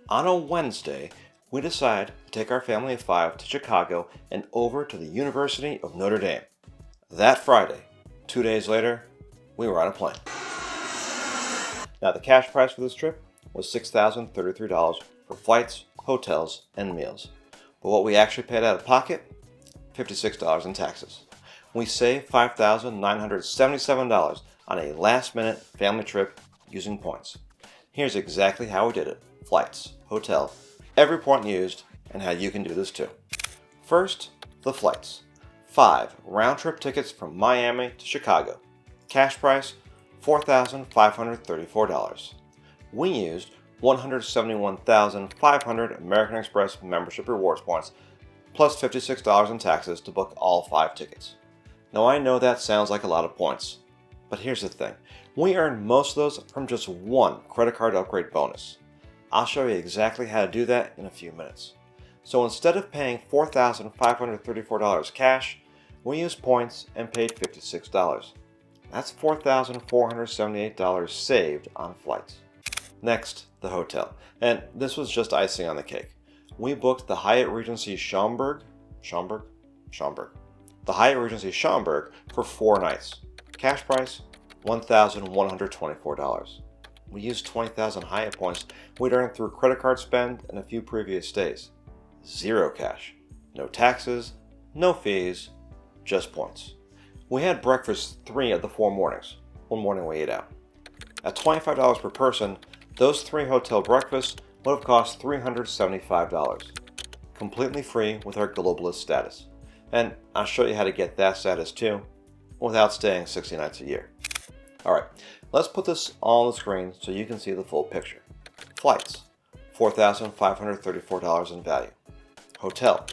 On a Wednesday, we decided to take our family of 5 to Chicago and over to the University of Notre Dame. That Friday, 2 days later, we were on a plane. Now, the cash price for this trip was $6,033 for flights, hotels, and meals. But what we actually paid out of pocket? $56 in taxes. We saved $5,977 on a last-minute family trip using points. Here's exactly how we did it. Flights, hotel, every point used, and how you can do this too. First, the flights. 5 round-trip tickets from Miami to Chicago. Cash price, $4,534. We used 171,500 American Express membership rewards points, plus $56 in taxes to book all 5 tickets. Now I know that sounds like a lot of points, but here's the thing. We earned most of those from just one credit card upgrade bonus. I'll show you exactly how to do that in a few minutes. So instead of paying $4,534 cash, we used points and paid $56. That's $4,478 saved on flights. Next, the hotel. And this was just icing on the cake. We booked the Hyatt Regency Schaumburg. The Hyatt Regency Schaumburg for 4 nights. Cash price, $1,124. We used 20,000 Hyatt points we'd earned through credit card spend and a few previous stays. 0 cash. No taxes, no fees, just points. We had breakfast 3 of the 4 mornings. One morning we ate out. At $25 per person, those 3 hotel breakfasts would have cost $375. Completely free with our globalist status. And I'll show you how to get that status too, without staying 60 nights a year. Alright, let's put this all on the screen so you can see the full picture. Flights, $4,534 in value. Hotel,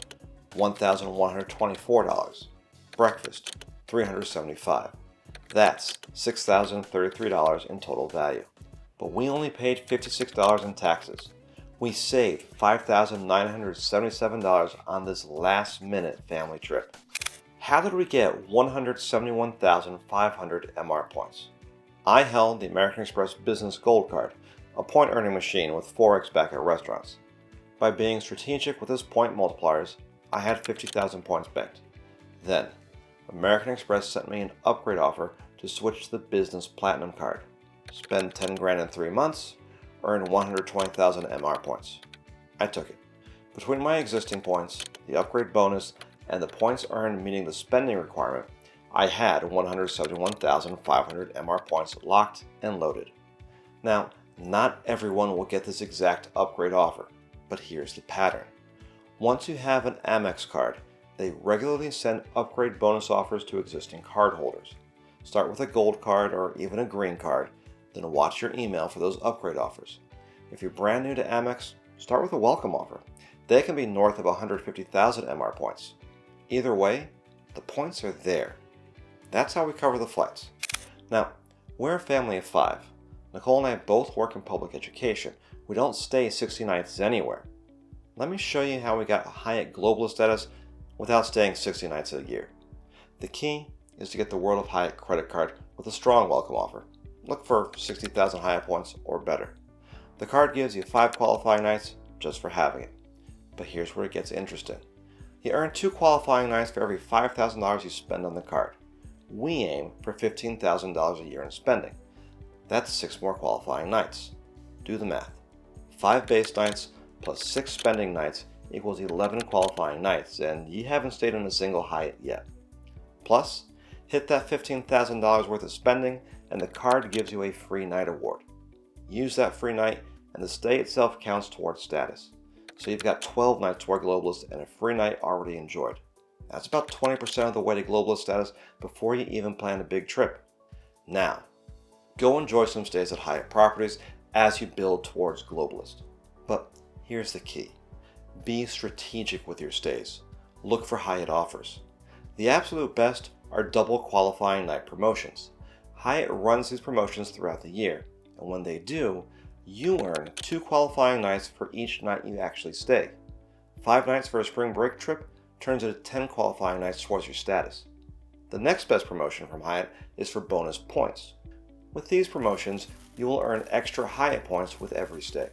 $1,124. Breakfast, $375. That's $6,033 in total value. But we only paid $56 in taxes. We saved $5,977 on this last-minute family trip. How did we get 171,500 MR points? I held the American Express Business Gold Card, a point-earning machine with 4x back at restaurants. By being strategic with its point multipliers, I had 50,000 points banked. Then, American Express sent me an upgrade offer to switch to the Business Platinum Card. Spend 10 grand in 3 months, earn 120,000 MR points. I took it. Between my existing points, the upgrade bonus, and the points earned meeting the spending requirement, I had 171,500 MR points locked and loaded. Now, not everyone will get this exact upgrade offer, but here's the pattern. Once you have an Amex card, they regularly send upgrade bonus offers to existing cardholders. Start with a gold card or even a green card, then watch your email for those upgrade offers. If you're brand new to Amex, start with a welcome offer. They can be north of 150,000 MR points. Either way, the points are there. That's how we cover the flights. Now, we're a family of 5. Nicole and I both work in public education. We don't stay 60 nights anywhere. Let me show you how we got a Hyatt Globalist status without staying 60 nights a year. The key is to get the World of Hyatt credit card with a strong welcome offer. Look for 60,000 Hyatt points or better. The card gives you 5 qualifying nights just for having it. But here's where it gets interesting. You earn 2 qualifying nights for every $5,000 you spend on the card. We aim for $15,000 a year in spending. That's 6 more qualifying nights. Do the math. 5 base nights plus 6 spending nights equals 11 qualifying nights, and you haven't stayed in a single Hyatt yet. Plus, hit that $15,000 worth of spending and the card gives you a free night award. Use that free night and the stay itself counts towards status. So you've got 12 nights toward Globalist and a free night already enjoyed. That's about 20% of the way to Globalist status before you even plan a big trip. Now, go enjoy some stays at Hyatt properties as you build towards Globalist. But here's the key. Be strategic with your stays. Look for Hyatt offers. The absolute best are double qualifying night promotions. Hyatt runs these promotions throughout the year, and when they do, you earn 2 qualifying nights for each night you actually stay. 5 nights for a spring break trip turns into 10 qualifying nights towards your status. The next best promotion from Hyatt is for bonus points. With these promotions, you will earn extra Hyatt points with every stay.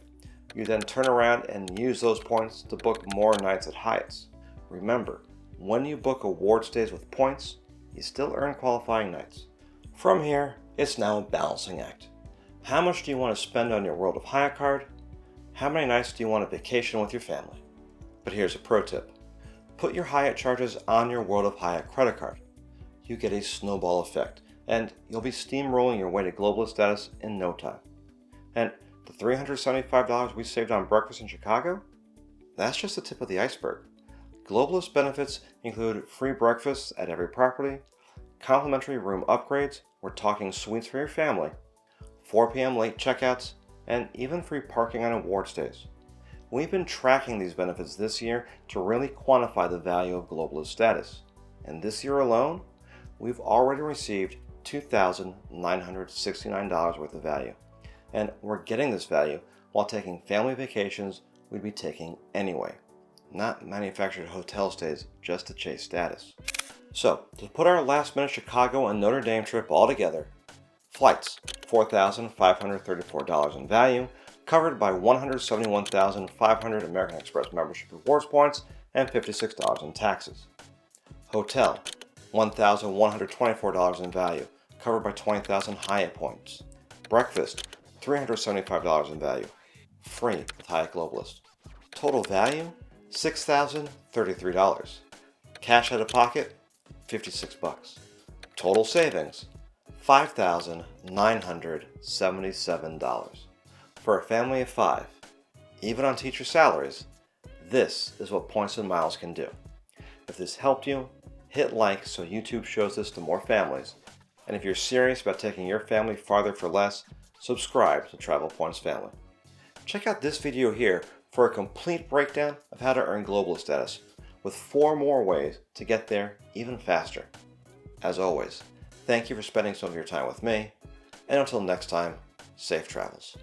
You then turn around and use those points to book more nights at Hyatt's. Remember, when you book award stays with points, you still earn qualifying nights. From here, it's now a balancing act. How much do you want to spend on your World of Hyatt card? How many nights do you want to vacation with your family? But here's a pro tip. Put your Hyatt charges on your World of Hyatt credit card. You get a snowball effect, and you'll be steamrolling your way to Globalist status in no time. And the $375 we saved on breakfast in Chicago? That's just the tip of the iceberg. Globalist benefits include free breakfasts at every property, complimentary room upgrades, we're talking suites for your family, 4 p.m. late checkouts, and even free parking on award stays. We've been tracking these benefits this year to really quantify the value of Globalist status. And this year alone, we've already received $2,969 worth of value. And we're getting this value while taking family vacations we'd be taking anyway, not manufactured hotel stays just to chase status. So, to put our last minute Chicago and Notre Dame trip all together, flights, $4,534 in value, covered by $171,500 American Express membership rewards points and $56 in taxes. Hotel, $1,124 in value, covered by 20,000 Hyatt points. Breakfast, $375 in value, free with Hyatt Globalist. Total value, $6,033. Cash out of pocket, $56. Total savings, $5,977. For a family of 5, even on teacher salaries, this is what points and miles can do. If this helped you, hit like so YouTube shows this to more families. And if you're serious about taking your family farther for less, subscribe to Travel Points Family. Check out this video here for a complete breakdown of how to earn Globalist status, with 4 more ways to get there even faster. As always, thank you for spending some of your time with me, and until next time, safe travels.